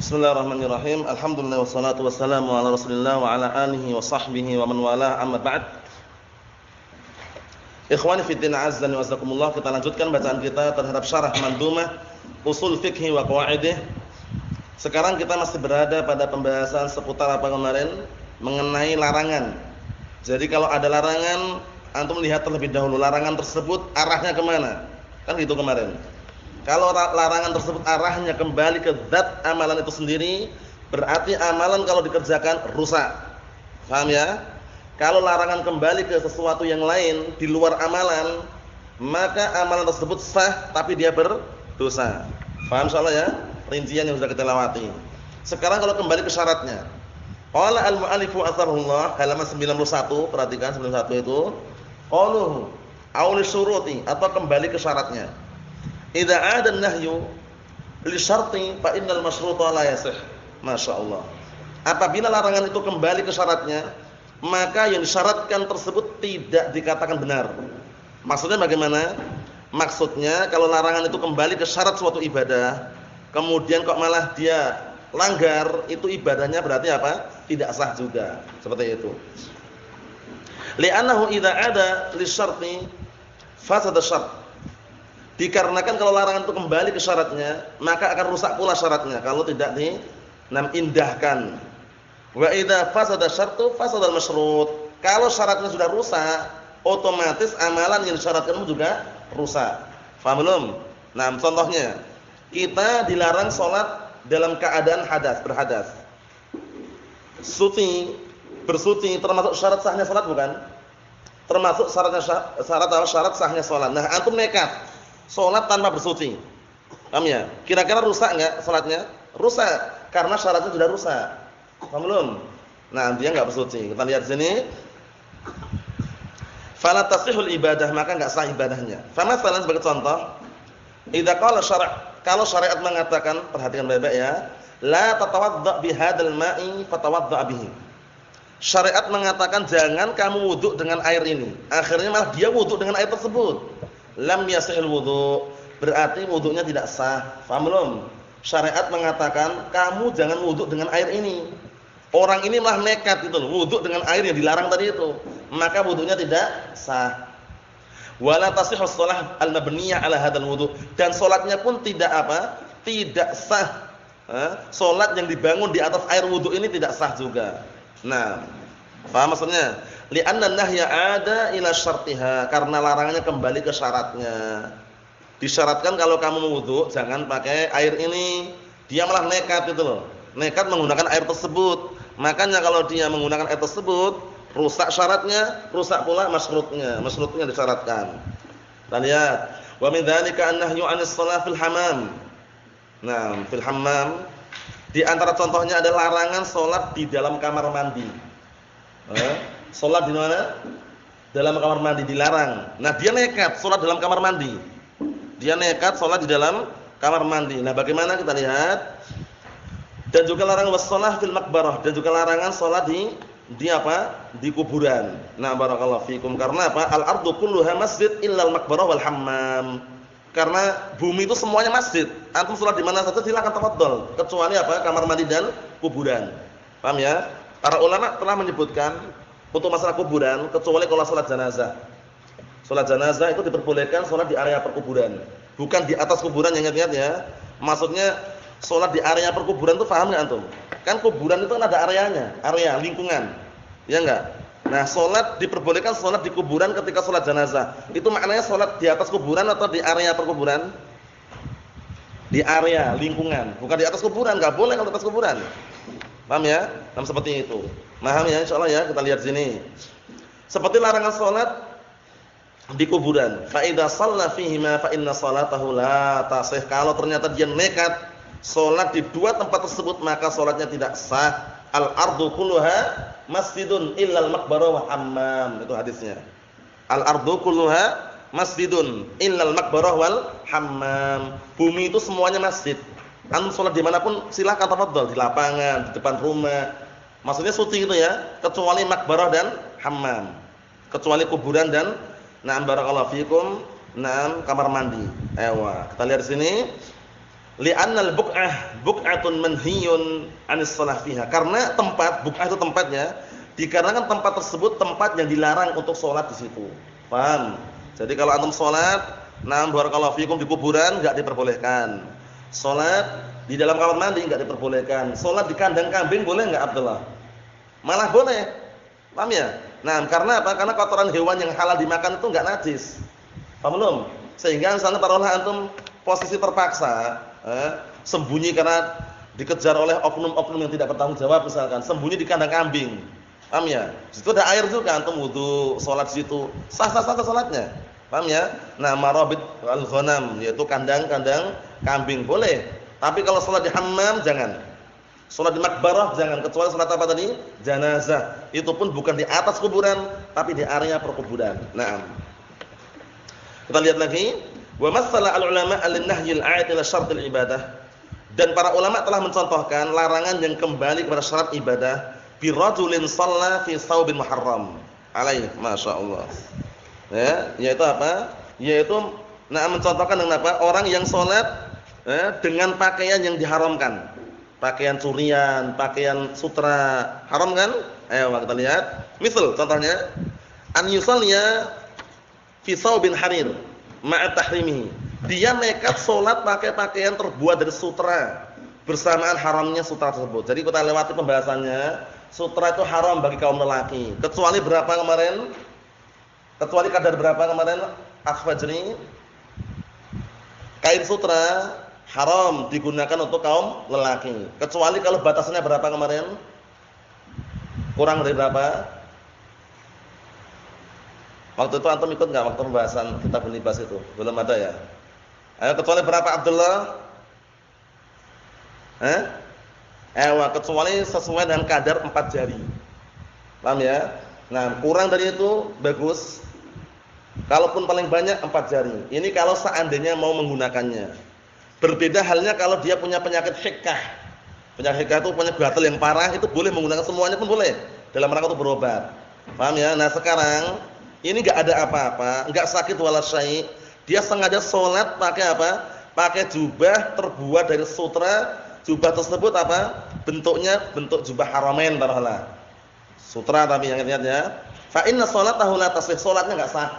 Bismillahirrahmanirrahim. Alhamdulillah wassalatu wassalamu ala Rasulillah wa ala alihi wa sahbihi wa man walah, amma ba'd. Ikhwani fi din, azzani wa azakumullah. Kita lanjutkan bacaan kita terhadap syarah Mandhumah Ushul Fiqh wa Qawaidih. Sekarang kita masih berada pada pembahasan seputar apa kemarin? Mengenai larangan. Jadi kalau ada larangan, antum lihat terlebih dahulu larangan tersebut arahnya kemana? Kan gitu kemarin. Kalau larangan tersebut arahnya kembali ke zat amalan itu sendiri, berarti amalan kalau dikerjakan rusak. Paham ya? Kalau larangan kembali ke sesuatu yang lain di luar amalan, maka amalan tersebut sah tapi dia berdosa. Paham insyaallah ya? Rincian yang sudah kita lewati. Sekarang kalau kembali ke syaratnya. Qala al-mu'allifu atsarullah, halaman 91, perhatikan 91 itu. Qaluhu aw li syuruti, atau kembali ke syaratnya. Idza 'ada an-nahyu li syarti fa innal masyruta la yasih. Masyaallah. Apabila larangan itu kembali ke syaratnya, maka yang disyaratkan tersebut tidak dikatakan benar. Maksudnya bagaimana? Maksudnya kalau larangan itu kembali ke syarat suatu ibadah, kemudian kok malah dia langgar, itu ibadahnya berarti apa? Tidak sah juga. Seperti itu. Li'annahu idza 'ada li syarti fasada syart. Dikarenakan kalau larangan itu kembali ke syaratnya, maka akan rusak pula syaratnya kalau tidak diindahkan. Wa idza fasada syartu fasadal masyrut. Kalau syaratnya sudah rusak, otomatis amalan yang disyaratkan juga rusak. Paham belum? Nah, contohnya, kita dilarang salat dalam keadaan hadas, berhadas. Bersuci termasuk syarat sahnya salat bukan? Termasuk syarat sahnya salat. Nah, antum nekat salat tanpa bersuci. Paham ya? Kira-kira rusak enggak salatnya? Rusak karena syaratnya sudah rusak. Paham belum? Nah, dia enggak bersuci. Kita lihat sini. Fala tasihul ibadah, maka enggak sah ibadahnya. Famasalan sebagai contoh, idza qala kalau syariat mengatakan, perhatikan baik-baik ya, la tatawadda bihadzal ma'i fatawadda bihi. Syariat mengatakan jangan kamu wudu dengan air ini. Akhirnya malah dia wudu dengan air tersebut. Lam yasihul wudu, berarti wudunya tidak sah. Paham belum? Syariat mengatakan kamu jangan wudu dengan air ini. Orang ini malah nekat gitu loh, wudu dengan air yang dilarang tadi itu. Maka wudunya tidak sah. Wala tasihhus shalah al-mabniyah ala hadzal wudu, dan salatnya pun tidak apa? Tidak sah. Salat yang dibangun di atas air wudu ini tidak sah juga. Nah, paham maksudnya? Li'anna an-nahya 'ada ila syartiha, karena larangannya kembali ke syaratnya. Disyaratkan kalau kamu wudu jangan pakai air ini. Dia malah nekat itu loh. Nekat menggunakan air tersebut. Makanya kalau dia menggunakan air tersebut, rusak syaratnya, rusak pula masyrutnya. Masyrutnya disyaratkan. Kita lihat, wa min dzalika an-nahyu 'anis shalah fil hammam. Nah, fil hammam di antara contohnya ada larangan salat di dalam kamar mandi. Salat di mana? Dalam kamar mandi dilarang. Nah, dia nekat salat dalam kamar mandi. Dia nekat salat di dalam kamar mandi. Nah, bagaimana kita lihat? Dan juga larangan wassalah fil maqbarah, dan juga larangan salat di apa? Di kuburan. Nah, barakallahu fikum. Karena apa? Al-ardu kulluha masjid illa al-maqbarah wal hammam. Karena bumi itu semuanya masjid. Antum salat di mana saja silakan tafadhol, kecuali apa? Kamar mandi dan kuburan. Paham ya? Para ulama telah menyebutkan untuk masalah kuburan, kecuali kalau salat jenazah. Salat jenazah itu diperbolehkan salat di area perkuburan, bukan di atas kuburan, yang ingat-ingat ya. Maksudnya salat di area perkuburan itu paham enggak antum? Kan kuburan itu kan ada areanya, area lingkungan. Ya enggak? Nah, salat diperbolehkan salat di kuburan ketika salat jenazah. Itu maknanya salat di atas kuburan atau di area perkuburan? Di area lingkungan, bukan di atas kuburan. Enggak boleh kalau di atas kuburan. Paham ya? Nah, seperti itu. Paham ya insyaallah ya, kita lihat sini. Seperti larangan salat di kuburan. Fa idza shalla fihima fa inna salatahu la tasih. Kalau ternyata dia nekat salat di dua tempat tersebut, maka salatnya tidak sah. Al-ardu kulluha masjidun illa al-maqbarah wa hammam. Itu hadisnya. Al-ardu kulluha masjidun illa al-maqbarah wal hammam. Bumi itu semuanya masjid. Antum salat di manapun silakan tafadhol, di lapangan, di depan rumah. Maksudnya suci gitu ya, kecuali makbarah dan hammam. Kecuali kuburan dan na'am barakallahu fikum, na'am kamar mandi. Ewa, kita lihat di sini. Li'annal buq'atun manhiyun 'anis shalah fiha. Karena tempat, buq'ah itu tempatnya, dikarenakan tempat tersebut tempat yang dilarang untuk salat di situ. Paham? Jadi kalau antum salat, barakallahu fikum di kuburan enggak diperbolehkan. Salat di dalam kamar mandi enggak diperbolehkan. Salat di kandang kambing boleh enggak Abdullah? Malah boleh. Paham ya? Nah, karena apa? Karena kotoran hewan yang halal dimakan itu enggak najis. Paham belum? Sehingga misalnya taruhlah antum posisi terpaksa, sembunyi karena dikejar oleh oknum-oknum yang tidak bertanggung jawab misalkan, sembunyi di kandang kambing. Paham ya? Di situ ada air juga, antum wudu, salat di situ. Sah-sah saja salatnya. Paham ya? Nah, marabit al-ghanam yaitu kandang-kandang kambing boleh. Tapi kalau salat di hammam jangan. Salat di makbarah jangan, kecuali salat apa tadi? Janazah. Itu pun bukan di atas kuburan, tapi di area perkuburan. Naam. Kita lihat lagi, wa masala al-ulama al-nahyi al-'aid ila syartil ibadah. Dan para ulama telah mencontohkan larangan yang kembali kepada syarat ibadah bi rajulin shalla fi shaubin muharram. Alaih, masyaallah. Ya, yaitu apa? Yaitu mencontohkan dengan apa? Orang yang salat dengan pakaian yang diharamkan. Pakaian curian, pakaian sutra, haram kan? Ayo kita lihat. Misal contohnya an yusalliya fi shaubin harir ma'a tahrimihi. Dia nekat salat pakai pakaian terbuat dari sutra bersamaan haramnya sutra tersebut. Jadi kita lewati pembahasannya. Sutra itu haram bagi kaum lelaki. Kecuali berapa kemarin? Kecuali kadar berapa kemarin? Akhfajri. Kain sutra haram digunakan untuk kaum lelaki. Kecuali kalau batasnya berapa kemarin? Kurang dari berapa? Waktu itu antum ikut enggak waktu pembahasan kitab libas itu? Belum ada ya? Ayo kecuali berapa Abdullah? Kecuali sesuai dengan kadar 4 jari. Paham ya? Nah, kurang dari itu bagus. Kalaupun paling banyak 4 jari. Ini kalau seandainya mau menggunakannya. Berbeda halnya kalau dia punya penyakit hikkah. Penyakit hikkah itu punya gatal yang parah, itu boleh menggunakan semuanya pun boleh dalam rangka untuk berobat. Paham ya? Nah, sekarang ini enggak ada apa-apa, enggak sakit wala syai'. Dia sengaja salat pakai apa? Pakai jubah terbuat dari sutra. Jubah tersebut apa? Bentuknya bentuk jubah haramain taruhlah. Sutra tapi yang ingat ya. Fa inna sholatahu la tasih. Salatnya enggak sah.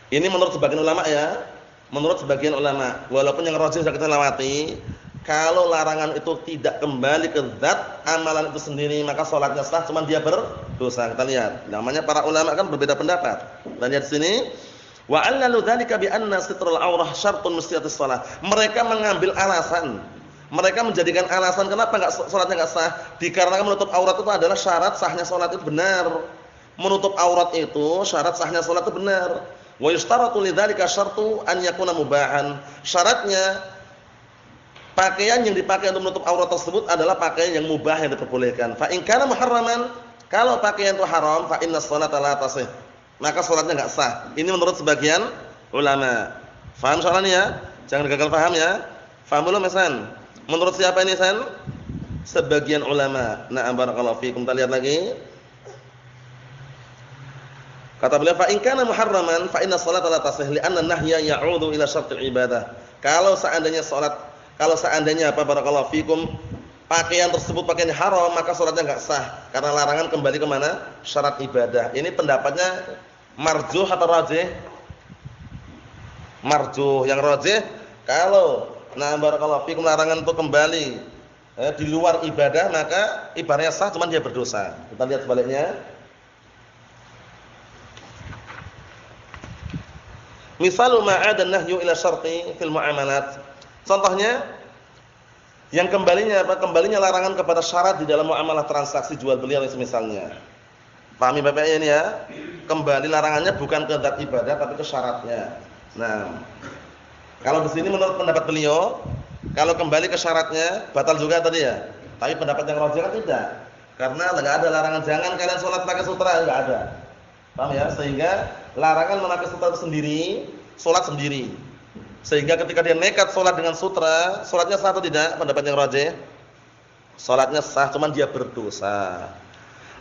Ini menurut sebagian ulama ya. Menurut sebagian ulama, walaupun yang rajih sudah kita lewati, kalau larangan itu tidak kembali ke zat amalan itu sendiri, maka salatnya sah, cuma dia berdosa. Kita lihat. Namanya para ulama kan berbeda pendapat. Dan lihat sini, wa 'allalu dzalika bi anna sitrul aurah syartun mustiyatis shalah. Mereka mengambil alasan. Mereka menjadikan alasan kenapa salatnya enggak sah? Dikarenakan menutup aurat itu adalah syarat sahnya salat itu benar. Menutup aurat itu syarat sahnya salat itu benar. Wa yushtaratu lidzalika syartu an yakuna mubahan. Syaratnya pakaian yang dipakai untuk menutup aurat tersebut adalah pakaian yang mubah yang diperbolehkan. Fa in kana muharraman, kalau pakaian itu haram, fa inna sholata la tasih. Maka salatnya enggak sah. Ini menurut sebagian ulama. Faham soalannya ya? Jangan gagal paham ya. Faham belum, Hasan? Menurut siapa ini, Hasan? Sebagian ulama. Na'am barakallahu fikum. Kita lihat lagi. Kata beliau, fa in kana muharraman fa inna sholata la tasih li'anna nahya ya'udu ila syartil ibadah. Kalau seandainya apa barakallahu fikum, pakaian tersebut pakaian haram, maka salatnya enggak sah karena larangan kembali ke mana? Syarat ibadah. Ini pendapatnya marjuh atau rajih? Marjuh. Yang rajih kalau barakallahu fikum larangan untuk kembali di luar ibadah, maka ibadahnya sah, cuma dia berdosa. Kita lihat sebaliknya. Misalu ma'ada nahyu ila syarti fil muamalat. Contohnya yang kembalinya apa? Kembalinya larangan kepada syarat di dalam muamalah transaksi jual beli atau semisalnya. Pahami Bapak ini ya? Kembali larangannya bukan ke zat ibadah tapi ke syaratnya. Nah, kalau di sini menurut pendapat beliau, kalau kembali ke syaratnya batal juga tadi ya. Tapi pendapat yang rajih kan tidak. Karena enggak ada larangan jangan kalian salat pakai sutra, enggak ada. Paham ya? Sehingga larangan memakai sutra itu sendiri, salat sendiri. Sehingga ketika dia nekat salat dengan sutra, salatnya sah atau tidak? Pendapat yang rajih. Salatnya sah, cuman dia berdosa.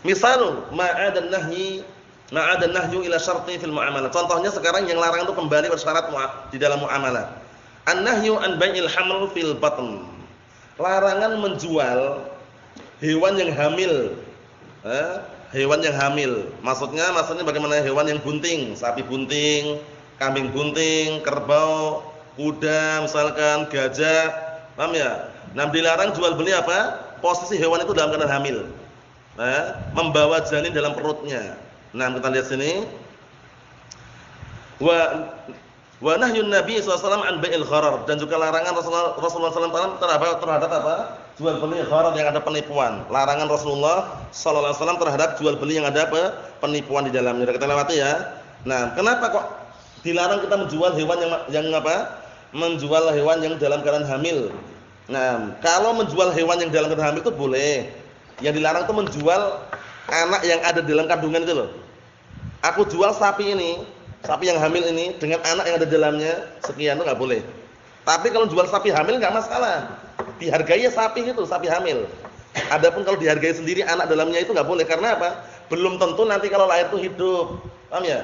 Misal ma'adan nahyu ila syarti fil muamalah. Contohnya sekarang yang larangan itu kembali bersyarat di dalam muamalah. An-nahyu an bai'il haml fil batn. Larangan menjual hewan yang hamil. Hewan yang hamil. Maksudnya bagaimana hewan yang bunting, sapi bunting, kambing bunting, kerbau, kuda misalkan, gajah. Paham ya? Nah, dilarang jual beli apa? Posisi hewan itu dalam keadaan hamil. Membawa janin dalam perutnya. Nah, kita lihat sini. Wa nahyun Nabi SAW an bai'il gharar, dan juga larangan Rasulullah SAW terhadap apa? Jual beli gharar yang ada penipuan. Larangan Rasulullah SAW terhadap jual beli yang ada apa? Penipuan di dalamnya. Kita lewati ya. Nah, kenapa kok dilarang kita menjual hewan yang apa? Menjual hewan yang dalam keadaan hamil. Nah, kalau menjual hewan yang dalam keadaan hamil itu boleh. Yang dilarang itu menjual anak yang ada dalam kandungan itu loh. Aku jual sapi ini, sapi yang hamil ini dengan anak yang ada di dalamnya sekian, itu enggak boleh. Tapi kalau jual sapi hamil enggak masalah. Dihargai ya sapi itu, sapi hamil. Adapun kalau dihargai sendiri anak dalamnya itu enggak boleh. Karena apa? Belum tentu nanti kalau lahir itu hidup. Paham ya?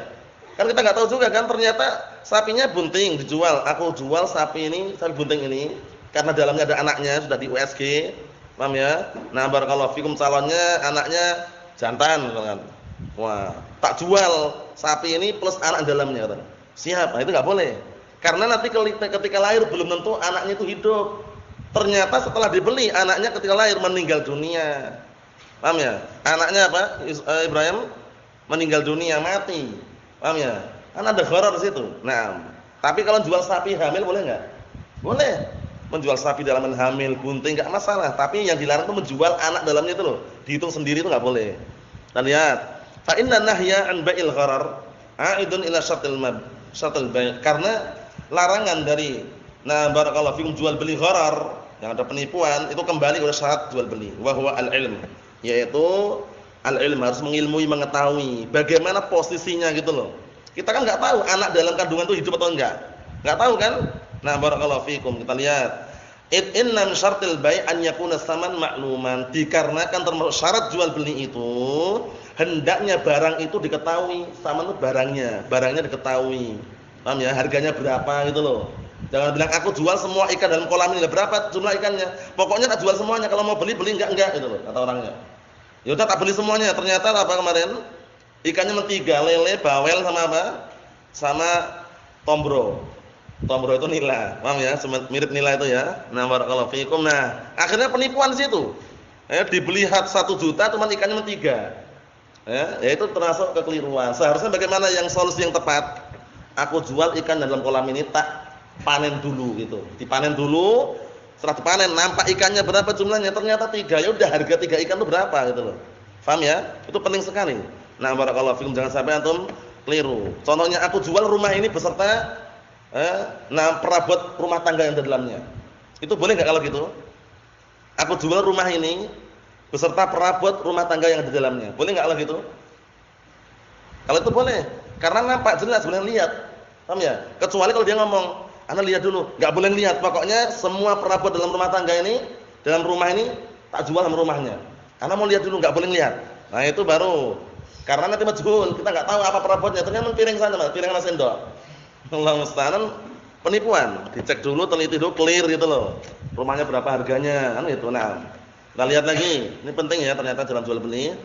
Kan kita enggak tahu juga kan, ternyata sapinya bunting dijual. Aku jual sapi ini, sapi bunting ini karena dalamnya ada anaknya sudah di USG. Paham ya? Nah, barakallahu fikum, calonnya anaknya jantan misalkan. Wah, tak jual sapi ini plus anak dalamnya kata. Siap, nah itu enggak boleh. Karena nanti ketika lahir belum tentu anaknya itu hidup. Ternyata setelah dibeli anaknya ketika lahir meninggal dunia. Paham ya? Anaknya apa? Ibrahim meninggal dunia, mati. Paham ya? Kan ada gharar di situ. Nah, tapi kalau jual sapi hamil boleh enggak? Boleh. Menjual sapi dalam hamil, bunting enggak masalah, tapi yang dilarang itu menjual anak dalamnya itu loh. Dihitung sendiri itu enggak boleh. Kita lihat. Fa inna nahya an bai'il gharar a'idun ila syartil bai'. Karena larangan dari barakallahu fikum jual beli gharar yang ada penipuan itu kembali oleh syarat jual beli, wa huwa al-ilm, yaitu al-ilm, harus mengilmui, mengetahui bagaimana posisinya gitu loh. Kita kan enggak tahu anak dalam kandungan itu hidup atau enggak. Enggak tahu kan? Nah, barakallahu fikum, kita lihat. Inna min syartil bai' an yakuna saman ma'luman. Dikarenakan termasuk syarat jual beli itu hendaknya barang itu diketahui, saman itu barangnya diketahui. Paham ya? Harganya berapa gitu loh. Jangan bilang aku jual semua ikan dalam kolam ini, berapa jumlah ikannya? Pokoknya tak jual semuanya, kalau mau beli enggak gitu loh kata orangnya. Ya udah tak beli semuanya, ternyata apa kemarin? Ikannya mentiga, lele, bawel sama apa? Sama tombro. Tombro itu nila, paham ya? Mirip nila itu ya. Nah, barakallahu fiikum. Nah, akhirnya penipuan di situ. Dibeli 1 juta cuman ikannya mentiga. Ya itu termasuk kekeliruan. Seharusnya bagaimana yang solusi yang tepat? Aku jual ikan dalam kolam ini tak panen dulu gitu. Dipanen dulu, setelah dipanen nampak ikannya berapa jumlahnya, ternyata 3. Ya udah harga 3 ikan itu berapa gitu loh. Paham ya? Itu penting sekali. Nah, barakallahu fiikum, jangan sampai antum keliru. Contohnya aku jual rumah ini beserta perabot rumah tangga yang di dalamnya. Itu boleh enggak kalau gitu? Aku jual rumah ini beserta perabot rumah tangga yang di dalamnya. Boleh enggak kalau gitu? Kalau itu boleh, karena nampak jelas, boleh lihat. Paham ya? Kecuali kalau dia ngomong, "Anda lihat dulu." Enggak boleh lihat. Pokoknya semua perabot dalam rumah tangga ini, dalam rumah ini tak jual sama rumahnya. Anda mau lihat dulu, enggak boleh lihat. Nah, itu baru. Karena nanti majhul, kita enggak tahu apa perabotnya. Ternyata piring sana, piring sama sendok. Allah musta'an, penipuan. Dicek dulu, teliti dulu, clear gitu loh. Rumahnya berapa harganya, kan gitu. Nah, kita lihat lagi. Ini penting ya ternyata dalam jual beli.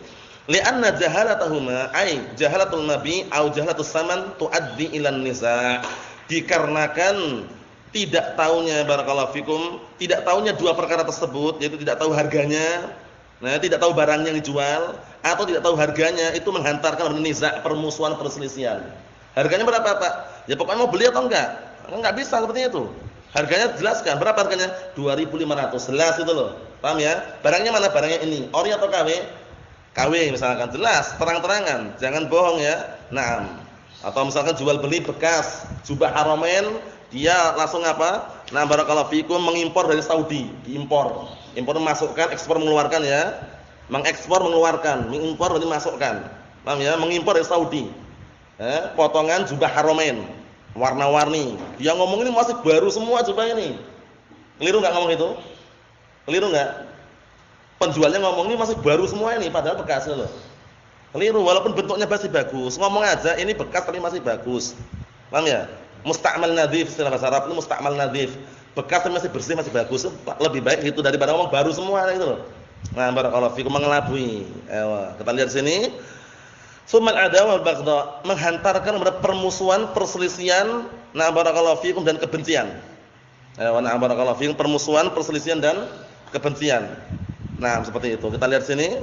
Li'anna jahalatahuma ay jahalatul nabi au jahalatus saman tuaddi ilan nisa'. Dikarenakan tidak tahunya barakallahu fikum, tidak tahunya dua perkara tersebut, yaitu tidak tahu harganya, tidak tahu barang yang dijual atau tidak tahu harganya, itu menghantarkan niza', permusuhan, perselisihan. Harganya berapa, Pak? Ya pokoknya mau beli atau enggak? Enggak bisa seperti itu. Harganya jelaskan, berapa harganya? 2.500. Jelas itu loh. Paham ya? Barangnya mana? Barangnya ini. Ori atau KW? KW misalkan, jelas, terang-terangan. Jangan bohong ya. Naam. Atau misalkan jual beli bekas jubah Haramain, dia langsung apa? Nah, barakallahu fikum, mengimpor dari Saudi, diimpor. Impor memasukkan, ekspor mengeluarkan ya. Mengekspor mengeluarkan, mengimpor berarti masukkan. Paham ya? Mengimpor dari Saudi. Potongan jubah Haramain, warna-warni. Dia ngomong ini masih baru semua jubah ini. Keliru enggak ngomong itu? Keliru enggak? Penjualnya ngomong ini masih baru semua ini, padahal bekas loh. Keliru, walaupun bentuknya masih bagus. Ngomong aja ini bekas tapi masih bagus. Paham ya? Musta'mal nadhif, istilah bahasa Arab itu musta'mal nadhif. Bekas tapi masih bersih, masih bagus, lebih baik itu daripada ngomong baru semua gitu loh. Nah, barakallahu fikum, mengelabui. Kita lihat sini. Tsummal adawah wal baghdha, menghantarkan kepada permusuhan, perselisihan, nah barakallahu fikum, dan kebencian. Nah barakallahu fikum, permusuhan, perselisihan dan kebencian. Nah, seperti itu. Kita lihat sini.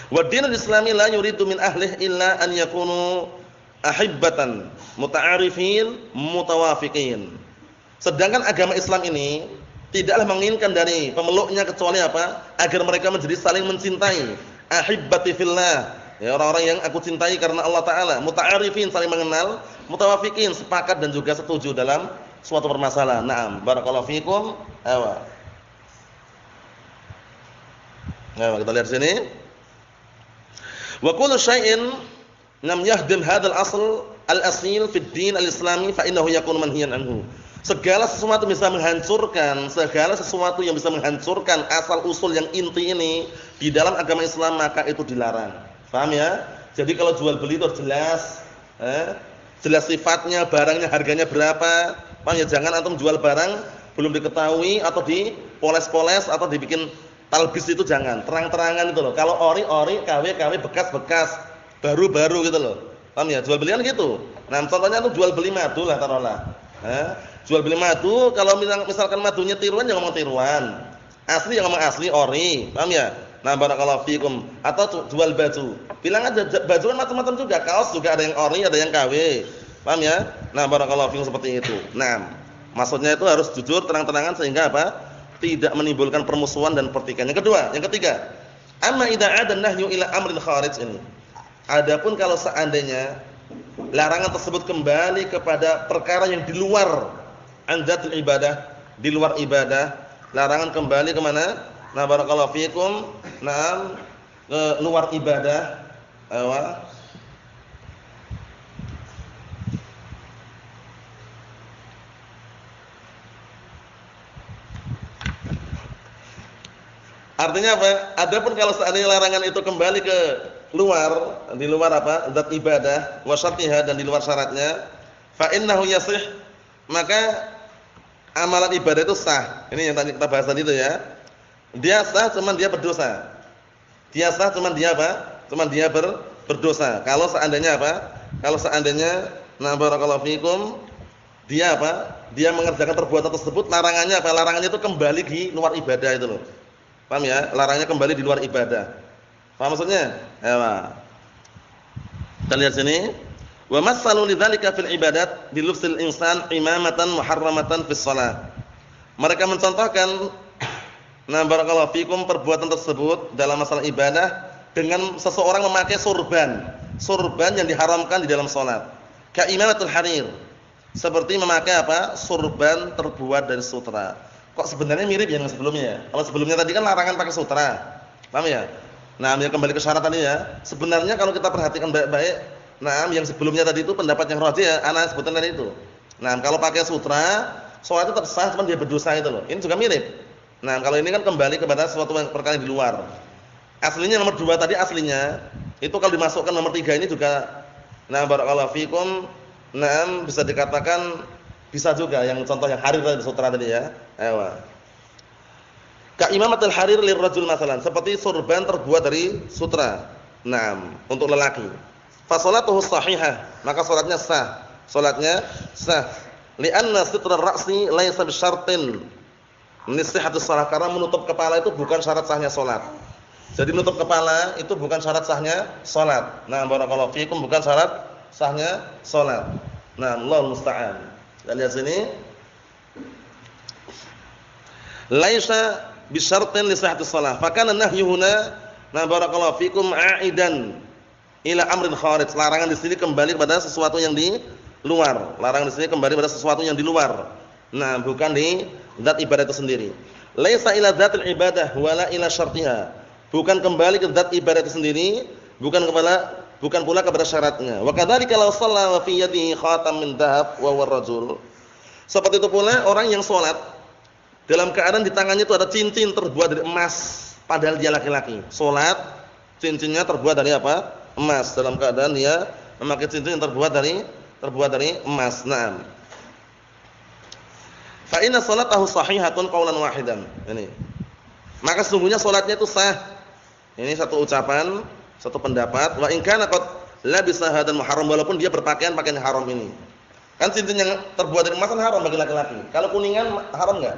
Wa dinul islami la yuridu min ahlihi illa an yakunu ahibbatan muta'arifin mutawafiqin. Sedangkan agama Islam ini tidaklah menginginkan dari pemeluknya kecuali apa? Agar mereka menjadi saling mencintai. Ahibbati fillah, ya, orang-orang yang aku cintai karena Allah Ta'ala. Muta'arifin, saling mengenal. Mutawafiqin, sepakat dan juga setuju dalam suatu permasalahan. Naam, barakallahu fikum. Kita lihat sini. Wa kullu syai'in lam yahdim hadzal asl al-asil fi ad-din al-islami fa innahu yakunu manhiyan anhu. Segala sesuatu bisa menghancurkan, segala sesuatu yang bisa menghancurkan asal usul yang inti ini di dalam agama Islam, maka itu dilarang. Paham ya? Jadi kalau jual beli itu jelas, jelas sifatnya, barangnya harganya berapa. Paham ya? Jangan antum jual barang belum diketahui atau dipoles-poles atau dibikin talbis, itu jangan. Terang-terangan itu loh. Kalau ori-ori, KW-KW, bekas-bekas, baru-baru gitu loh. Paham ya? Jual belian gitu. Nah, contohnya itu jual beli madu lah taruhlah. Jual beli madu, kalau misalkan madunya tiruan, jangan ngomong tiruan. Asli jangan ngomong asli, ori. Paham ya? Nah, barakallahu fikum. Atau jual baju. Bilang aja baju kan macam-macam juga, kaos juga ada yang ori, ada yang KW. Paham ya? Nah, barakallahu fikum, seperti itu. Nah, maksudnya itu harus jujur, terang-terangan sehingga apa? Tidak menimbulkan permusuhan dan pertikaian. Yang ketiga, amma idza 'ada an-nahyu ila amrin kharij ini. Adapun kalau seandainya larangan tersebut kembali kepada perkara yang di luar andatul ibadah, di luar ibadah, larangan kembali ke mana? Nah, barakallahu fikum, nah, ke luar ibadah. Artinya apa? Adapun kalau seandainya larangan itu kembali ke luar, di luar apa? Zat ibadah, wa syartiha, dan di luar syaratnya, fa innahu yasih, maka amalan ibadah itu sah. Ini yang tadi kita bahas tadi itu ya. Dia sah, cuman dia berdosa. Dia sah, cuman dia apa? Cuman dia berdosa. Kalau seandainya apa? Kalau seandainya, nah barakallahu fikum, dia apa? Dia mengerjakan perbuatan tersebut, larangannya apa? Larangannya itu kembali di luar ibadah itu loh. Paham ya? Larangannya kembali di luar ibadah. Paham maksudnya? Kita lihat sini. Wa masalu lidzalika fil ibadat bi lubsil insan imamatan muharramatan fis shalah. Mereka mencontohkan, nah barakallahu fikum, perbuatan tersebut dalam masalah ibadah dengan seseorang memakai surban yang diharamkan di dalam salat. Ka imamatul harir. Seperti memakai apa? Surban terbuat dari sutra. Kok sebenarnya mirip yang sebelumnya ya? Kalau sebelumnya tadi kan larangan pakai sutra. Paham ya? Nah, kembali ke syarat tadi ya. Sebenarnya kalau kita perhatikan baik-baik, nah, yang sebelumnya tadi itu pendapat yang rajih ya, ana sebutan tadi itu. Nah, kalau pakai sutra, sholat itu tetap sah, cuma dia berdosa itu loh. Ini juga mirip. Nah, kalau ini kan kembali kepada sesuatu yang perkara di luar. Aslinya nomor 2 tadi aslinya, itu kalau dimasukkan nomor 3 ini juga, nah barakallahu fikum, nah bisa dikatakan bisa juga yang contoh yang harir tadi, sutra tadi ya. Ka imamatul harir lirrajul masalan, seperti surban terbuat dari sutra. Naam, untuk lelaki. Fa sholatuhu shahihah, maka salatnya sah. Salatnya sah. Li'anna sitrar ra'si laisa bisyartin min sihhatis shalah, karena menutup kepala itu bukan syarat sahnya salat. Jadi menutup kepala itu bukan syarat sahnya salat. Nah, barakallahu fikum, bukan syarat sahnya salat. Nah, Allahu musta'an. Kita lihat sini. Laisa bisyartin li sihhatis shalah. Fa kana nahyu huna, nah barakallahu fikum, aidan ila amrin kharij. Larangan di sini kembali kepada sesuatu yang di luar. Larangan di sini kembali pada sesuatu yang di luar. Nah, bukan di zat ibadah itu sendiri. Laisa ila dzatil ibadah wala ila syartiha. Bukan kembali ke zat ibadah itu sendiri, bukan pula kepada syaratnya. Wa kadzalika law shalla wa fi yadihi khatam min dhahab wa huwa rajul. Seperti itu pula orang yang salat dalam keadaan di tangannya itu ada cincin terbuat dari emas, padahal dia laki-laki. Salat, cincinnya terbuat dari apa? Emas, dalam keadaan dia Memakai cincin yang terbuat dari emas. Naam. Fa inna salatahu sahihatun qaulan wahidan. Ini. Maka sesungguhnya salatnya itu sah. Ini satu ucapan, satu pendapat. Wa in kana qad labisa hadan muharram, walaupun dia berpakaian pakaian haram ini. Kan cincin yang terbuat dari emas kan haram bagi laki-laki. Kalau kuningan haram enggak?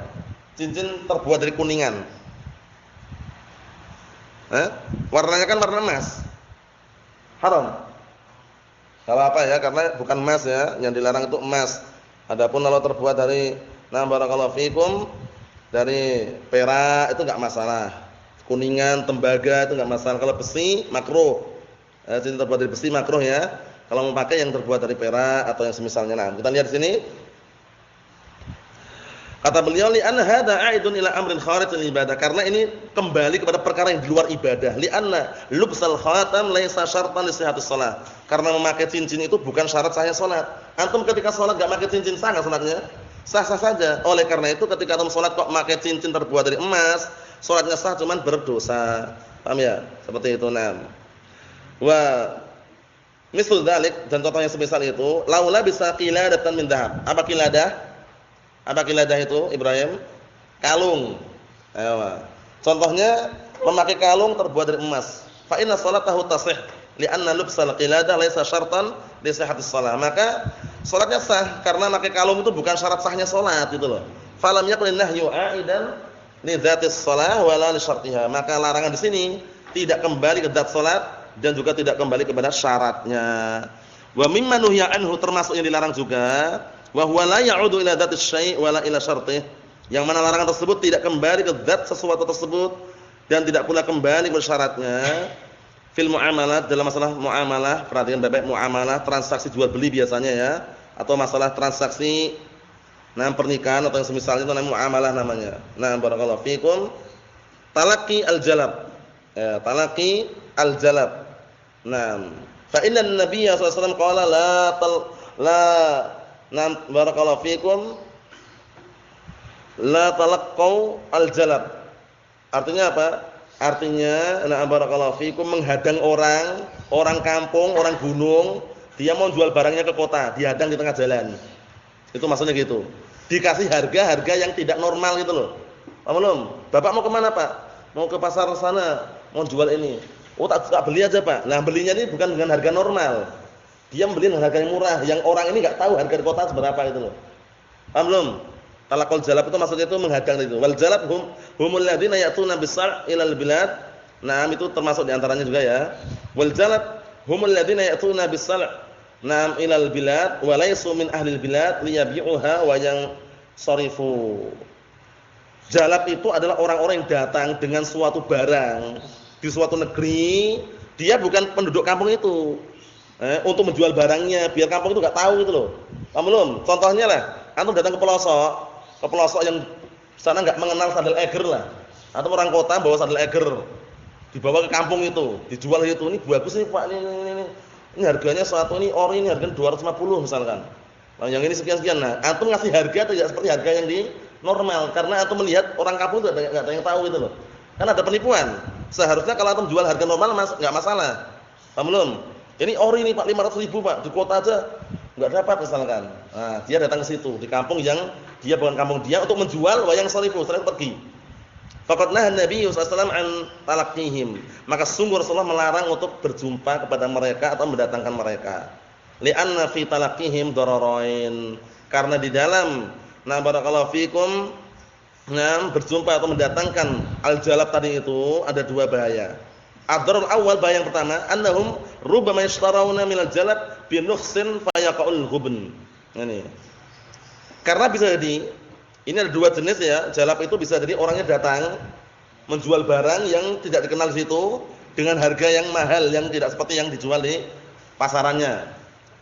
Cincin terbuat dari kuningan. Warnanya kan warna emas. Haram. Kalau apa ya? Karena bukan emas ya, yang dilarang itu emas. Adapun kalau terbuat dari barakallahu fikum dari perak itu enggak masalah. Kuningan, tembaga itu enggak masalah. Kalau besi makruh. Cincin terbuat dari besi makruh ya. Kalau mau pakai yang terbuat dari perak atau yang semisalnya. Nah, kita lihat di sini. Kata beliau li anna hadza a'idun ila amrin kharij al ibadah, karena ini kembali kepada perkara yang di luar ibadah. Li anna lubsal khatam laisa syartan li sihhatis shalah. Karena memakai cincin itu bukan syarat sahnya salat. Antum ketika salat enggak pakai cincin sah enggak salatnya? Sah-sah saja. Oleh karena itu ketika antum salat kok pakai cincin terbuat dari emas, salatnya sah cuman berdosa. Paham ya? Seperti itu. Nah. Wa misal dzalik, dan contohnya semisal itu, laula bisa qiladatan min dhahab. Apa qiladah? Apa qiladah itu, Ibrahim? Kalung. Ayo. Contohnya memakai kalung terbuat dari emas. Fa inna salatahu tasih li'anna lubsal qiladah laisa syartan li sihhatis shalah. Maka salatnya sah karena memakai kalung itu bukan syarat sahnya salat gitu loh. Falam yakun nahyu a'idan li dzatis shalah wala li syartiha. Maka larangan di sini tidak kembali ke zat salat dan juga tidak kembali kepada syaratnya. Wa mimma nuhiya anhu, termasuk yang dilarang juga, wa huwa la ya'udu ila dzatis syai' wala ila syartih. Yang mana larangan tersebut tidak kembali ke zat sesuatu tersebut dan tidak pula kembali ke syaratnya. Fil muamalah, dalam masalah muamalah, perhatikan baik-baik, muamalah transaksi jual beli biasanya ya, atau masalah transaksi pernikahan atau yang semisalnya itu namanya muamalah namanya. Nah, barakallahu fikum. Talaqi al-jalab. Talaqi al-jalab. Nah, fa inna an-nabiyya sallallahu alaihi wasallam qala barakallahu fikum la talaqqau al-jalab. Artinya apa? Artinya barakallahu fikum menghadang orang kampung, orang gunung, dia mau jual barangnya ke kota, dihadang di tengah jalan. Itu maksudnya gitu. Dikasih harga yang tidak normal gitu loh. Paham belum? Bapak mau kemana, Pak? Mau ke pasar sana, mau jual ini. Oh, tak beli aja, Pak. Nah, belinya ini bukan dengan harga normal. Dia membeli dengan harga yang murah, yang orang ini enggak tahu harga di kota seberapa itu loh. Paham belum? Talaqul jalab itu maksudnya itu menghadang itu. Wal jalab humul ladzina ya'tuna bis-sar' ilal bilad. Nah, itu termasuk di antaranya juga ya. Wal jalab humul ladzina ya'tuna bis-sar' ilal bilad wa laysu min ahlil bilad liyabi'uha wa yang sarifu. Jalab itu adalah orang-orang yang datang dengan suatu barang di suatu negeri, dia bukan penduduk kampung itu. Untuk menjual barangnya biar kampung itu enggak tahu gitu loh. Paham belum? Contohnya lah, antum datang ke pelosok yang sana enggak mengenal sandal eger lah. Atau orang kota bawa sandal eger, dibawa ke kampung itu, dijual itu. Ini bagus nih, Pak, ini. Ini harganya suatu ini ori, ini harganya 250 misalkan. Nah, yang ini sekian-sekian. Nah, antum ngasih harga tidak seperti harga yang di normal karena antum melihat orang kampung itu enggak ada yang tahu gitu loh. Kan ada penipuan. Seharusnya kalau antum jual harga normal enggak masalah. Paham belum? Ini ori ini Pak 500.000 Pak, di kota aja enggak dapat misalkan. Nah, dia datang ke situ di kampung yang dia bukan kampung dia untuk menjual wayang sarifu, selain pergi. Faqad nahan Nabi sallallahu alaihi wasallam an talaqihim. Maka sungguh Rasulullah melarang untuk berjumpa kepada mereka atau mendatangkan mereka. Li'anna fi talaqihim dararain. Karena di dalam barakallahu fikum berjumpa atau mendatangkan al-jalab tadi itu ada dua bahaya. Ad-darar awal, bahaya yang pertama, annahum rubbama yashtarawna minal jalab bi nukhsin fayaqul ghubn. Ini. Karena bisa jadi ini ada dua jenis ya, jalab itu bisa jadi orangnya datang menjual barang yang tidak dikenal di situ dengan harga yang mahal yang tidak seperti yang dijual di pasarannya.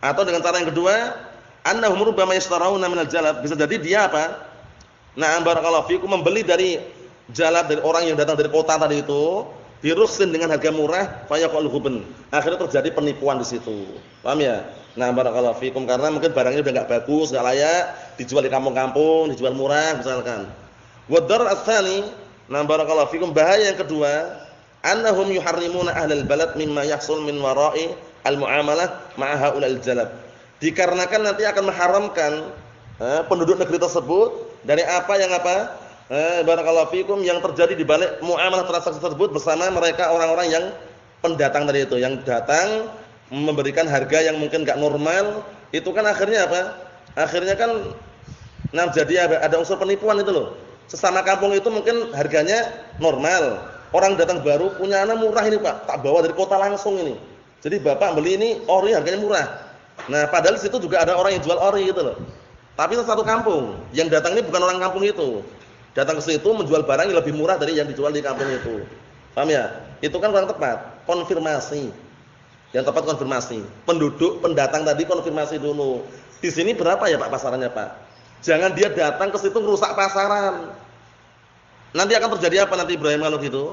Atau dengan cara yang kedua, annahum rubbama yashtarawna minal jalab, bisa jadi dia apa? Barakallahu fikum membeli dari jalab dari orang yang datang dari kota tadi itu biruksin dengan harga murah, fayaqul ghubn. Akhirnya terjadi penipuan di situ. Paham ya? Barakallahu fikum, karena mungkin barangnya udah enggak bagus, enggak layak dijual di kampung-kampung, dijual murah misalkan. Wa dar ats-tsani, barakallahu fikum, bahaya yang kedua, annahum yuharrimuna ahlal balad mimma yahsul min wara'i al-muamalah ma'a haula'il jalab. Dikarenakan nanti akan mengharamkan penduduk negeri tersebut dari apa yang barakallahu fikum yang terjadi di balik muamalah transaksi tersebut bersama mereka orang-orang yang pendatang tadi itu, yang datang memberikan harga yang mungkin enggak normal, itu kan akhirnya apa? Akhirnya kan jadi ada unsur penipuan itu loh. Sesama kampung itu mungkin harganya normal. Orang datang baru punya anak murah ini Pak, tak bawa dari kota langsung ini. Jadi Bapak beli ini ori harganya murah. Nah, padahal di situ juga ada orang yang jual ori gitu loh. Tapi itu satu kampung. Yang datang ini bukan orang kampung itu. Datang ke situ menjual barang yang lebih murah dari yang dijual di kampung itu. Paham ya? Itu kan kurang tepat. Konfirmasi. Yang tepat konfirmasi. Penduduk pendatang tadi konfirmasi dulu. Di sini berapa ya Pak pasarannya Pak? Jangan dia datang ke situ merusak pasaran. Nanti akan terjadi apa nanti Ibrahim kalau gitu?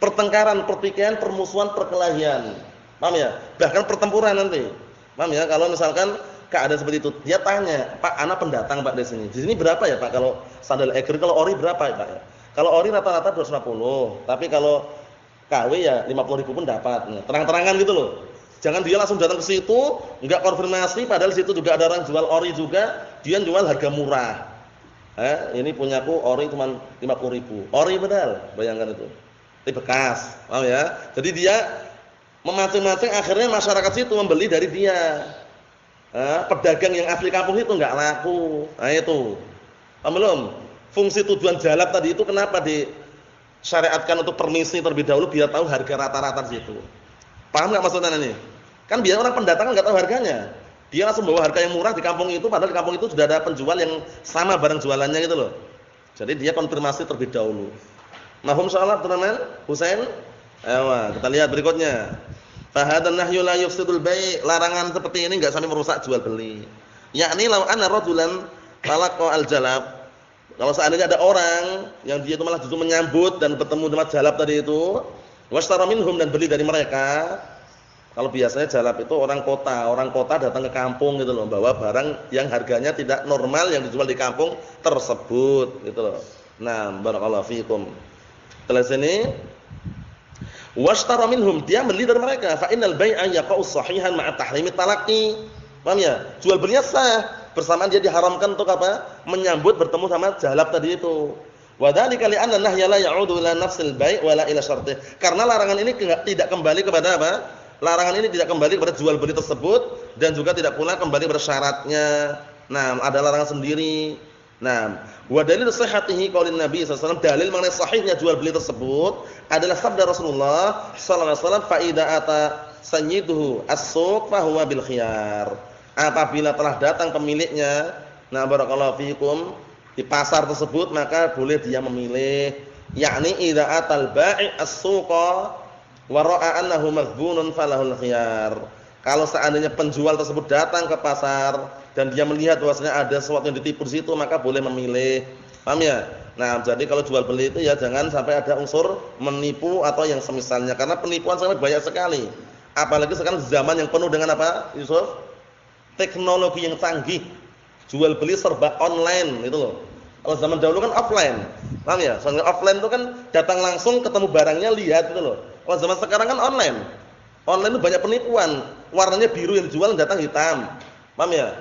Pertengkaran, pertikaian, permusuhan, perkelahian. Paham ya? Bahkan pertempuran nanti. Paham ya? Kalau misalkan keadaan seperti itu, dia tanya, "Pak, anak pendatang Pak di sini. Di sini berapa ya Pak kalau sandal eger, kalau ori berapa ya Pak?" Kalau ori rata-rata 250, tapi kalau KW ya 50.000 pun dapat. Nah, terang-terangan gitu loh. Jangan dia langsung datang ke situ, enggak konfirmasi padahal situ juga ada orang jual ori juga, dia jual harga murah. Ini punyaku ori cuma 50.000. Ori benar, bayangkan itu. Ini bekas, paham ya? Jadi dia memancing-mancing akhirnya masyarakat situ membeli dari dia. Pedagang yang asli kampung itu enggak laku. Nah itu. Paham belum? Fungsi tujuan jalab tadi itu kenapa disyariatkan untuk permisi terlebih dahulu biar tahu harga rata-rata di situ. Paham enggak maksudnya ini? Kan biar orang pendatang enggak tahu harganya. Dia langsung bawa harga yang murah di kampung itu padahal di kampung itu sudah ada penjual yang sama barang jualannya gitu loh. Jadi dia konfirmasi terlebih dahulu. Mahum insyaallah teman-teman, Husain. Ayo, kita lihat berikutnya. Fahadan nahyu la yufsidul bai', larangan seperti ini enggak sampai merusak jual beli. Yakni law anna rajulan talaqa al-jalab. Kalau seandainya ada orang yang dia itu malah justru menyambut dan bertemu dengan jalab tadi itu, washtara minhum dan beli dari mereka. Kalau biasanya jalab itu orang kota datang ke kampung gitu loh, bawa barang yang harganya tidak normal yang dijual di kampung tersebut gitu loh. Nah, barakallahu fikum. Setelah sini washtara minhum, dia beli dari mereka. Fa innal bai'a yaqa'u sahihan ma'a tahrimi talaqi. Paham ya? Jual belinya sah, bersamaan dia diharamkan untuk apa? Menyambut bertemu sama jalab tadi itu. Wa dzalika li anna nahya la ya'udu ila nafsil bai' wa la ila syartih. Karena larangan ini tidak kembali kepada apa? Larangan ini tidak kembali kepada jual beli tersebut dan juga tidak pula kembali kepada syaratnya. Nah, ada larangan sendiri. Nah, wa dalil sihhatihi qaulin Nabi sallallahu alaihi wasallam, dalil mengenai sahihnya jual beli tersebut adalah sabda Rasulullah sallallahu alaihi wasallam, fa idza ata sayyiduhu as-suq fa huwa bil khiyar. Apabila telah datang pemiliknya, nah barakallahu fikum, di pasar tersebut maka boleh dia memilih. Yakni idza atal bai' as-suqa wa ra'a annahu maghbunun falahul khiyar. Kalau seandainya penjual tersebut datang ke pasar dan dia melihat bahwasanya ada sesuatu yang ditipu di situ, maka boleh memilih. Paham ya? Nah, jadi kalau jual beli itu ya jangan sampai ada unsur menipu atau yang semisalnya, karena penipuan sangat banyak sekali. Apalagi sekarang zaman yang penuh dengan apa, Yusuf? Teknologi yang canggih. Jual beli serba online itu loh. Kalau zaman dahulu kan offline. Paham ya? Soalnya offline itu kan datang langsung ketemu barangnya, lihat itu loh. Kalau zaman sekarang kan online. Online itu banyak penipuan. Warnanya biru yang dijual datang hitam. Paham ya?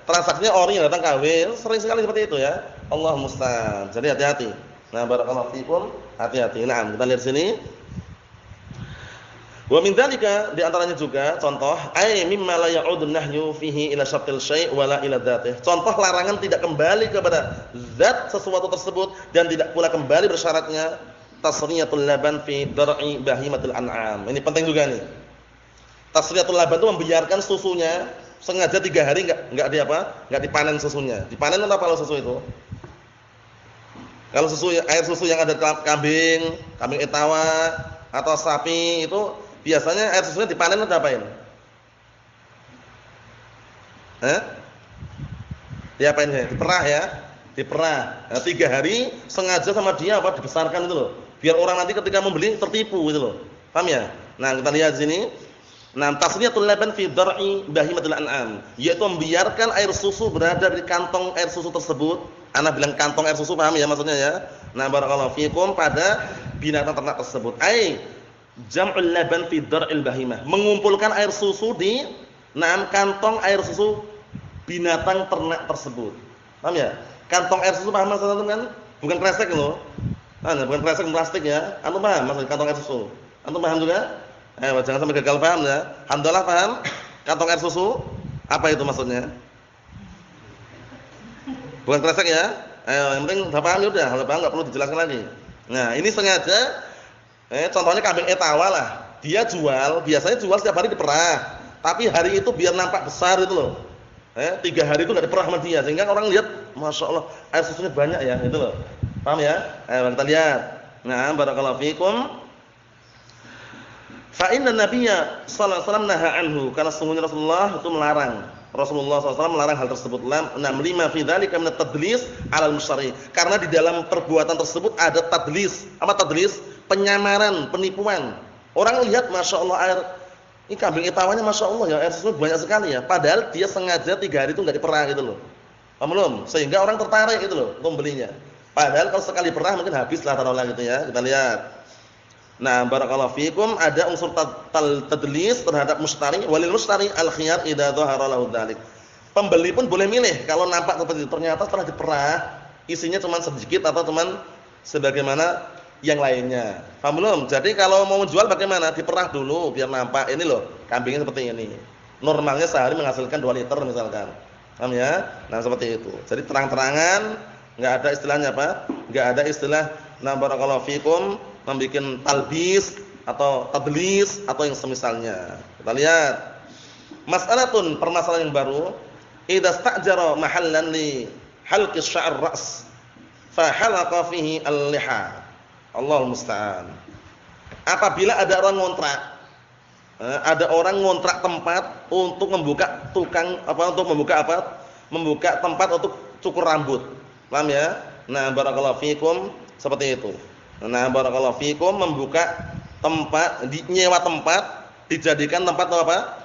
Transaksinya ori yang datang KW, sering sekali seperti itu ya. Allah musta'an. Jadi hati-hati. Nah, barakallahu fikum, hati-hati. Nah, kita lihat sini. Wa min dzalika, di antaranya juga contoh, ay mimma la ya'udun nahyu fihi ila syartil syai' wa la ila dzatih. Contoh larangan tidak kembali kepada zat sesuatu tersebut dan tidak pula kembali bersyaratnya tasriyatul laban fi dar'i bahimatil an'am. Ini penting juga nih. Tasriyatul laban itu membiarkan susunya sengaja 3 hari enggak dipanen susunya. Dipanen apa kalau susu itu? Kalau susu air susu yang ada kambing etawa atau sapi itu biasanya air susunya dipanen atau diapain? Diapain ya? Diperah ya? Diperah. Nah, 3 hari sengaja sama dia apa dibesarkan itu loh. Biar orang nanti ketika membeli tertipu gitu loh. Paham ya? Nah, kita lihat sini. Nah, tasriyatul laban fi dar'i bahimatil an'am, yaitu membiarkan air susu berada di kantong air susu tersebut. Ana bilang kantong air susu, paham ya maksudnya ya? Nah, barakallahu fikum, pada binatang ternak tersebut. Jam'ul laban fi dar'il bahimah, mengumpulkan air susu di kantong air susu binatang ternak tersebut. Paham ya? Kantong air susu paham maksudnya kan? Bukan kresek loh. Bukan kresek plastik ya. Antum paham maksud kantong air susu? Antum paham juga? Jangan sampai gagal paham ya. Alhamdulillah paham? Kantong air susu apa itu maksudnya? Bukan kresek ya? Yang penting udah paham ya udah, kalau paham enggak perlu dijelaskan lagi. Nah, ini sengaja contohnya kambing etawa lah. Dia biasanya jual setiap hari diperah. Tapi hari itu biar nampak besar itu loh. 3 hari itu enggak diperah sama dia sehingga orang lihat, Masya Allah, air susunya banyak ya, itu loh. Paham ya? Kita lihat. Nah, barakallahu fikum. Fa inna nabiyya sallallahu alaihi wasallam naha anhu, karena sesungguhnya Rasulullah itu melarang. Rasulullah SAW melarang hal tersebut. 65 fi dzalika min at-tadlis 'ala al-mushtari. Karena di dalam perbuatan tersebut ada tadlis. Apa tadlis? Penyamaran, penipuan. Orang lihat, Masya Allah, air ini kambing etawanya, Masya Allah ya, air susu banyak sekali ya. Padahal dia sengaja 3 hari itu enggak diperah gitu loh. Paham belum? Sehingga orang tertarik gitu loh untuk membelinya. Padahal kalau sekali perah mungkin habislah taruhlah gitu ya. Kita lihat. Nah, barakallahu fikum, ada unsur tadlis terhadap mustari, walil mustari al-khiyar idza dhahara lahu dzalik. Pembeli pun boleh milih kalau nampak seperti itu. Ternyata setelah diperah isinya cuma sedikit atau cuma sebagaimana yang lainnya. Paham belum? Jadi kalau mau menjual bagaimana? Diperah dulu biar nampak ini loh, kambingnya seperti ini. Normalnya sehari menghasilkan 2 liter misalkan. Paham ya? Nah, seperti itu. Jadi terang-terangan, enggak ada istilahnya apa? Enggak ada istilah barakallahu fikum membikin talbis atau tadlis atau yang semisalnya. Kita lihat. Mas'alatun, permasalahan yang baru. Idza sta'jara mahallan li halqi sya'r ra's fa halaqa fihi al-liha. Allahul musta'an. Apabila ada orang ngontrak tempat untuk membuka membuka tempat untuk cukur rambut. Paham ya? Nah, barakallahu fikum, seperti itu. Nah, barakallahu fikum, membuka tempat, nyewa tempat, dijadikan tempat apa?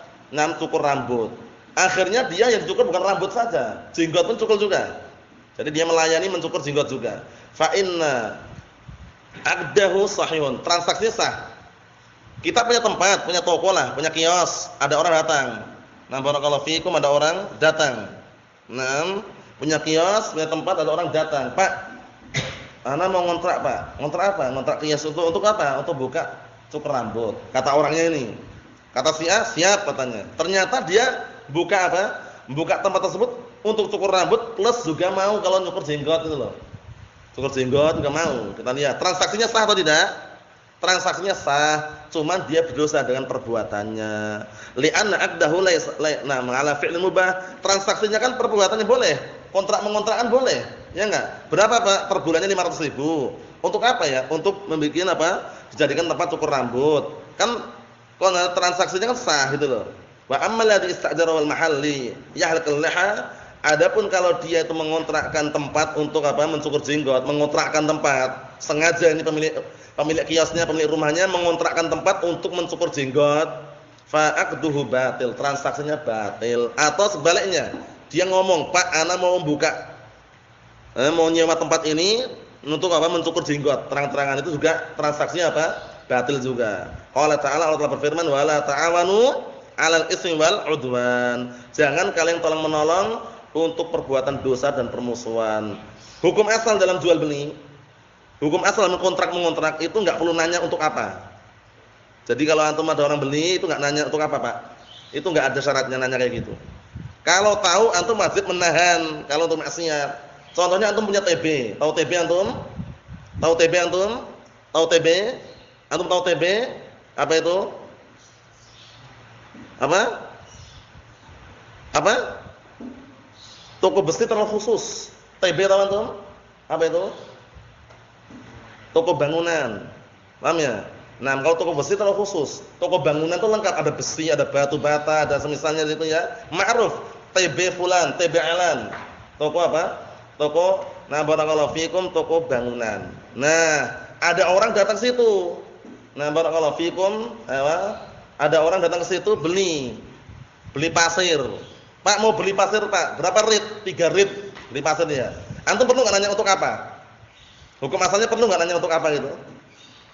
Cukur rambut. Akhirnya dia yang dicukur bukan rambut saja, jenggot pun cukur juga. Jadi dia melayani mencukur jenggot juga. Fa inna aqdahu sahihun, transaksinya sah. Kita punya tempat, punya toko lah, punya kios, ada orang datang. Nah, barakallahu fikum, ada orang datang. Nah, punya kios, punya tempat, ada orang datang. Pak, ana mau ngontrak, Pak. Ngontrak apa? Ngontrak kios untuk apa? Untuk buka cukur rambut. Kata orangnya ini. Kata si A, siap katanya. Ternyata dia buka apa? Buka tempat tersebut untuk cukur rambut plus juga mau kalau nyukur jenggot itu loh. Cukur jenggot juga mau. Kita lihat transaksinya sah atau tidak? Transaksinya sah, cuman dia berdosa dengan perbuatannya. Li'anna aqdahu ala fi'lin mubah. Transaksinya kan perbuatannya boleh. Kontrak mengontrakkan boleh. Ya enggak? Berapa Pak? Per bulannya 500.000. Untuk apa ya? Untuk membuat apa? Dijadikan tempat cukur rambut. Kan transaksinya kan sah gitu loh. Wa ammal ladzi istajara wal mahalli yahliqul liha. Adapun kalau dia itu mengontrakkan tempat untuk apa? Mencukur jenggot, mengontrakkan tempat. Sengaja ini pemilik kiosnya, pemilik rumahnya mengontrakkan tempat untuk mencukur jenggot. Fa aqduhu batil, transaksinya batil. Atau sebaliknya, dia ngomong, "Pak, ana mau membuka mau nyewa tempat ini untuk apa? Mencukur jenggot." Terang-terangan itu juga transaksinya apa? Batil juga. Qala ta'ala, Allah telah berfirman, "Wa la ta'awanu 'alal itsmi wal 'udwan." Jangan kalian tolong-menolong untuk perbuatan dosa dan permusuhan. Hukum asal dalam jual beli, hukum asal dalam kontrak mengontrak itu enggak perlu nanya untuk apa. Jadi kalau antum ada orang beli itu enggak nanya untuk apa, Pak. Itu enggak ada syaratnya nanya kayak gitu. Kalau tahu antum wajib menahan kalau untuk maksiat. Contohnya antum punya TB. Tahu TB antum? Tahu TB antum? Tahu TB? Antum tahu TB? Apa itu? Apa? Apa? Toko besi terlalu khusus. TB tahu antum? Apa itu? Toko bangunan. Paham ya? Nah, kalau toko besi terlalu khusus. Toko bangunan itu lengkap, ada besi, ada batu bata, ada semisalnya gitu ya. Ma'ruf, TB fulan, TB alan. Toko apa? Toko, nah barakallahu fikum, toko bangunan. Nah, ada orang datang situ. Nah, barakallahu fikum, ada orang datang ke situ beli pasir. Pak, mau beli pasir, Pak. Berapa rit? 3 rit beli pasir ya. Antum perlu enggak nanya untuk apa? Hukum asalnya perlu enggak nanya untuk apa gitu?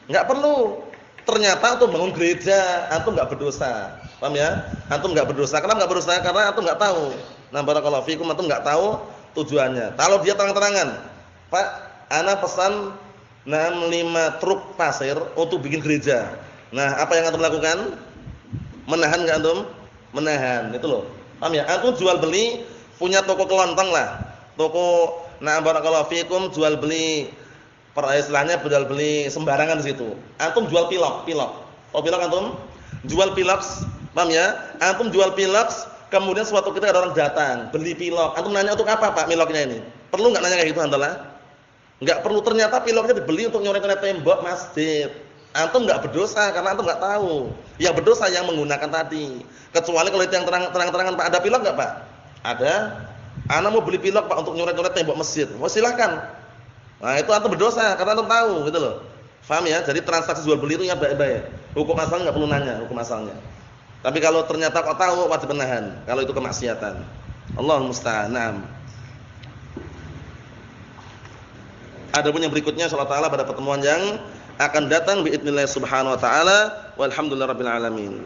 Enggak perlu. ternyata antum bangun gereja, antum enggak berdosa. Paham ya? Antum enggak berdosa. Kenapa enggak berdosa? Karena antum enggak tahu. Nah, barakallahu fikum, antum enggak tahu tujuannya. Kalau dia terang-terangan, Pak, ana pesan 5 truk pasir untuk bikin gereja. Nah, apa yang antum lakukan? Menahan enggak antum? Menahan, itu loh. Paham ya? Antum jual beli punya toko kelontong lah. Toko, nah barakallahu fikum, jual beli istilahnya jual beli sembarangan di situ. Antum jual pilok. Oh, pilok antum? Jual pilok, paham ya? Antum jual pilok, kemudian suatu ketika ada orang datang, beli pilok. Antum nanya untuk apa, Pak, piloknya ini? Perlu enggak nanya kayak gitu, Alhamdulillah? Enggak perlu, ternyata piloknya dibeli untuk nyoret-nyoret tembok masjid. Antum enggak berdosa karena antum enggak tahu. Yang berdosa yang menggunakan tadi. Kecuali kalau itu yang terang-terangan, Pak, ada pilok enggak, Pak? Ada. Ana mau beli pilok, Pak, untuk nyoret-nyoret tembok masjid. Oh, silakan. Nah, itu antum berdosa karena antum tahu, gitu loh. Paham ya? Jadi transaksi jual beli itu ya baik-baik. Hukum asalnya enggak perlu nanya, hukum asalnya. Tapi kalau ternyata kok tahu, wajib menahan. Kalau itu kemaksiatan. Allahul musta'an. Naam. Adapun yang berikutnya insyaallah taala pada pertemuan yang akan datang biidznillah subhanahu wa taala walhamdulillahirabbil alamin.